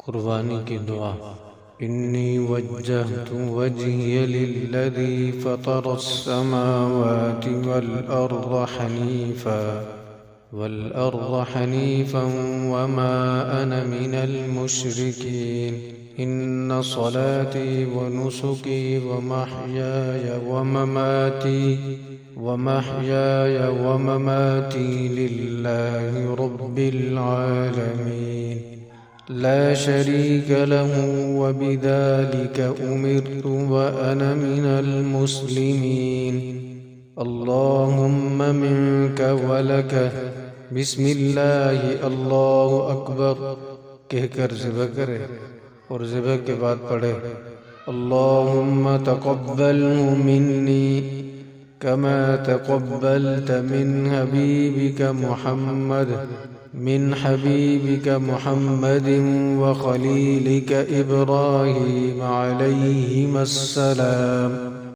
قربانی کی دعا۔ انی وجہت وجہی للذی فطر السماوات والأرض حنیفا وما أنا من المشرکین ان صلاتي ونسكي ومحياي ومماتي لله رب العالمين لا شريك له وبذلك أمرت وأنا من المسلمين اللهم منك ولك بسم الله اللہ اکبر کہہ کر ذبح کرے اور ذبح کے بعد پڑھے اللهم تقبله مني كما تقبلت من حبيبك محمد وخليلك إبراهيم عليهما السلام